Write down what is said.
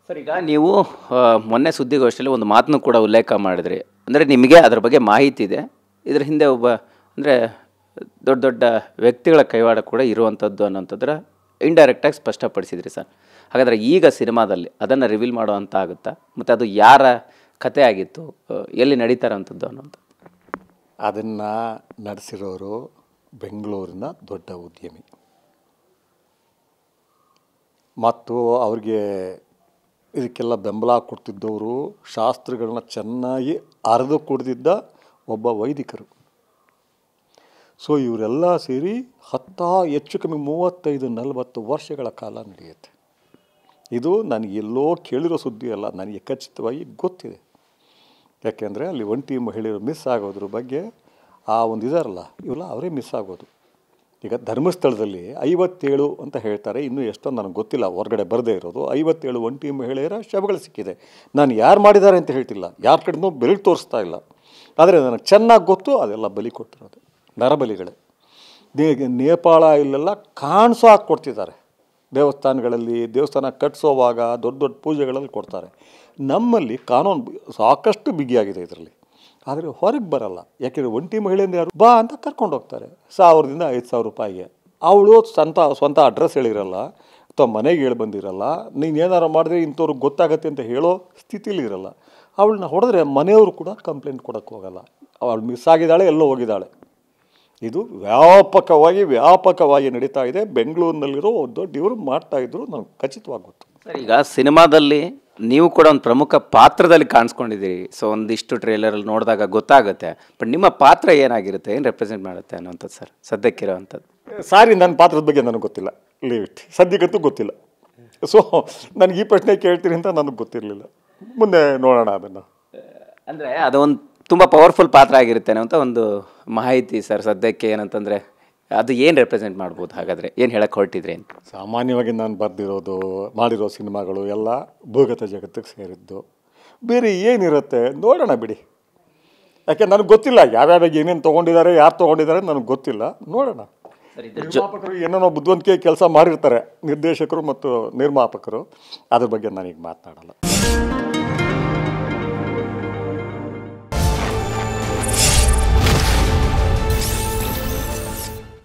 Sir, ಈಗ ನೀವು ಮೊನ್ನೆ ಸುದ್ದಿಗೋಷ್ಠಿಯಲ್ಲಿ ಒಂದು ಮಾತನ್ನು ಕೂಡ ಉಲ್ಲೇಖ ಮಾಡಿದ್ರಿ. ಅಂದರೆ ನಿಮಗೆ ಅದರ ಬಗ್ಗೆ ಮಾಹಿತಿ ಇದೆ, ಇದರ ಹಿಂದೆ ಒಬ್ಬ ಅಂದರೆ ದೊಡ್ಡ ದೊಡ್ಡ ವ್ಯಕ್ತಿಗಳ ಕೈವಾಡ ಕೂಡ ಇರುವಂಥದ್ದು ಅನ್ನೋಂಥದ್ರ ಇಂಡೈರೆಕ್ಟಾಗಿ ಸ್ಪಷ್ಟಪಡಿಸಿದ್ರಿ ಸರ್. ಹಾಗಾದರೆ ಈಗ ಸಿನಿಮಾದಲ್ಲಿ ಅದನ್ನು ರಿವೀಲ್ ಮಾಡುವಂಥ ಆಗುತ್ತಾ, ಮತ್ತು ಅದು ಯಾರ ಕತೆ ಆಗಿತ್ತು, ಎಲ್ಲಿ ನಡೀತಾರಂಥದ್ದು ಅನ್ನೋಂಥ? ಅದನ್ನು ನಡೆಸಿರೋರು ಬೆಂಗಳೂರಿನ ದೊಡ್ಡ ಉದ್ಯಮಿ ಮತ್ತು ಅವ್ರಿಗೆ ಇದಕ್ಕೆಲ್ಲ ಬೆಂಬಲ ಕೊಡ್ತಿದ್ದವರು ಶಾಸ್ತ್ರಗಳನ್ನ ಚೆನ್ನಾಗಿ ಅರೆದು ಕುಡಿದಿದ್ದ ಒಬ್ಬ ವೈದಿಕರು. ಸೊ ಇವರೆಲ್ಲ ಸೇರಿ ಹೆಚ್ಚು ಕಮ್ಮಿ 35-40 ವರ್ಷಗಳ ಕಾಲ ನಡೆಯುತ್ತೆ. ಇದು ನನಗೆಲ್ಲೋ ಕೇಳಿರೋ ಸುದ್ದಿ ಅಲ್ಲ, ನನಗೆ ಖಚಿತವಾಗಿ ಗೊತ್ತಿದೆ. ಯಾಕೆಂದರೆ ಅಲ್ಲಿ ಒಂಟಿ ಮಹಿಳೆಯರು ಮಿಸ್ ಆಗೋದ್ರ ಬಗ್ಗೆ ಆ ಒಂದು ಇದಾರಲ್ಲ, ಇವೆಲ್ಲ ಅವರೇ ಮಿಸ್ ಆಗೋದು. ಈಗ ಧರ್ಮಸ್ಥಳದಲ್ಲಿ 57 ಅಂತ ಹೇಳ್ತಾರೆ, ಇನ್ನೂ ಎಷ್ಟೊಂದು ನನಗೆ ಗೊತ್ತಿಲ್ಲ, ಹೊರಗಡೆ ಬರದೇ ಇರೋದು. 57 ಒಂಟಿ ಮಹಿಳೆಯರ ಶವಗಳು ಸಿಕ್ಕಿದೆ. ನಾನು ಯಾರು ಮಾಡಿದ್ದಾರೆ ಅಂತ ಹೇಳ್ತಿಲ್ಲ, ಯಾರ ಕಡೆನೂ ಬೆರಳು ತೋರಿಸ್ತಾ ಇಲ್ಲ. ಆದರೆ ನನಗೆ ಚೆನ್ನಾಗಿ ಗೊತ್ತು, ಅದೆಲ್ಲ ಬಲಿ ಕೊಟ್ಟಿರೋದು ನರಬಲಿಗಳೇ. ನೇಪಾಳ ಇಲ್ಲೆಲ್ಲ ಕಾಣಿಸೋ ಹಾಕಿ ಕೊಡ್ತಿದ್ದಾರೆ. ದೇವಸ್ಥಾನಗಳಲ್ಲಿ ದೇವಸ್ಥಾನ ಕಟ್ಟಿಸೋವಾಗ ದೊಡ್ಡ ದೊಡ್ಡ ಪೂಜೆಗಳಲ್ಲಿ ಕೊಡ್ತಾರೆ. ನಮ್ಮಲ್ಲಿ ಕಾನೂನು ಸಾಕಷ್ಟು ಬಿಗಿಯಾಗಿದೆ ಇದರಲ್ಲಿ, ಆದರೆ ಹೊರಗೆ ಬರಲ್ಲ. ಯಾಕೆಂದರೆ ಒಂಟಿ ಮಹಿಳೆಯಿಂದ ಯಾರು ಬಾ ಅಂತ ಕರ್ಕೊಂಡು ಹೋಗ್ತಾರೆ 1000ರಿಂದ 5000 ರೂಪಾಯಿಗೆ. ಅವಳು ಸ್ವಂತ ಅಡ್ರೆಸ್ ಹೇಳಿರಲ್ಲ ಅಥವಾ ಮನೆಗೆ ಹೇಳಿ ಬಂದಿರಲ್ಲ. ನೀನು ಏನಾರು ಮಾಡಿದ್ರೆ ಇಂಥವ್ರಿಗೆ ಗೊತ್ತಾಗತ್ತೆ ಅಂತ ಹೇಳೋ ಸ್ಥಿತಿಲಿ ಇರಲ್ಲ. ಅವಳನ್ನ ಹೊಡೆದ್ರೆ ಮನೆಯವರು ಕೂಡ ಕಂಪ್ಲೇಂಟ್ ಕೊಡೋಕ್ಕೆ ಹೋಗಲ್ಲ. ಅವಳು ಮಿಸ್ ಆಗಿದ್ದಾಳೆ, ಎಲ್ಲೋ ಹೋಗಿದ್ದಾಳೆ. ಇದು ವ್ಯಾಪಕವಾಗಿ ನಡೀತಾ ಇದೆ. ಬೆಂಗಳೂರಿನಲ್ಲಿರೋ ದೊಡ್ಡ ಇವರು ಮಾಡ್ತಾಯಿದ್ರು, ನನಗೆ ಖಚಿತವಾಗಿ ಗೊತ್ತು. ಸರ್, ಈಗ ಸಿನಿಮಾದಲ್ಲಿ ನೀವು ಕೂಡ ಒಂದು ಪ್ರಮುಖ ಪಾತ್ರದಲ್ಲಿ ಕಾಣಿಸ್ಕೊಂಡಿದ್ದೀರಿ. ಸೊ ಒಂದಿಷ್ಟು ಟ್ರೇಲರಲ್ಲಿ ನೋಡಿದಾಗ ಗೊತ್ತಾಗುತ್ತೆ. ಬಟ್ ನಿಮ್ಮ ಪಾತ್ರ ಏನಾಗಿರುತ್ತೆ, ಏನು ರೆಪ್ರೆಸೆಂಟ್ ಮಾಡುತ್ತೆ ಅನ್ನೋಂಥದ್ದು ಸರ್ ಸದ್ಯಕ್ಕಿರೋವಂಥದ್ದು? ಸಾರಿ, ನನ್ನ ಪಾತ್ರದ ಬಗ್ಗೆ ನನಗೆ ಗೊತ್ತಿಲ್ಲ, ಲೀವ್ ಇಟ್. ಸದ್ಯಕ್ಕಂತೂ ಗೊತ್ತಿಲ್ಲ. ಸೊ ನನಗೆ ಈ ಪ್ರಶ್ನೆ ಕೇಳ್ತೀನಿ ಅಂತ ನನಗೆ ಗೊತ್ತಿರಲಿಲ್ಲ. ಮುಂದೆ ನೋಡೋಣ ಅದನ್ನು. ಅಂದರೆ ಅದೊಂದು ತುಂಬ ಪವರ್ಫುಲ್ ಪಾತ್ರ ಆಗಿರುತ್ತೆ ಅಂತ ಒಂದು ಮಾಹಿತಿ ಸರ್. ಸದ್ಯಕ್ಕೆ ಏನಂತಂದರೆ ಅದು ಏನು ರೆಪ್ರೆಸೆಂಟ್ ಮಾಡ್ಬೋದು? ಹಾಗಾದರೆ ಏನು ಹೇಳಕ್ಕೆ ಹೊರಟಿದ್ರಿ ಅಂತ? ಸಾಮಾನ್ಯವಾಗಿ ನಾನು ಮಾಡಿರೋ ಸಿನಿಮಾಗಳು ಎಲ್ಲ ಭೂಗತ ಜಗತ್ತಿಗೆ ಸೇರಿದ್ದು. ಬೇರೆ ಏನಿರುತ್ತೆ ನೋಡೋಣ ಬಿಡಿ. ಯಾಕೆ ನನಗೆ ಗೊತ್ತಿಲ್ಲ ಯಾವ್ಯಾವ ಏನೇನು ತೊಗೊಂಡಿದ್ದಾರೆ, ಯಾರು ತೊಗೊಂಡಿದ್ದಾರೆ ನನಗೆ ಗೊತ್ತಿಲ್ಲ. ನೋಡೋಣ. ನಿರ್ಮಾಪಕರು ಏನೇನೋ ಬುದ್ಧಿವಂತಿಕೆ ಕೆಲಸ ಮಾಡಿರ್ತಾರೆ, ನಿರ್ದೇಶಕರು ಮತ್ತು ನಿರ್ಮಾಪಕರು. ಅದ್ರ ಬಗ್ಗೆ ನಾನೀಗ ಮಾತನಾಡಲ್ಲ.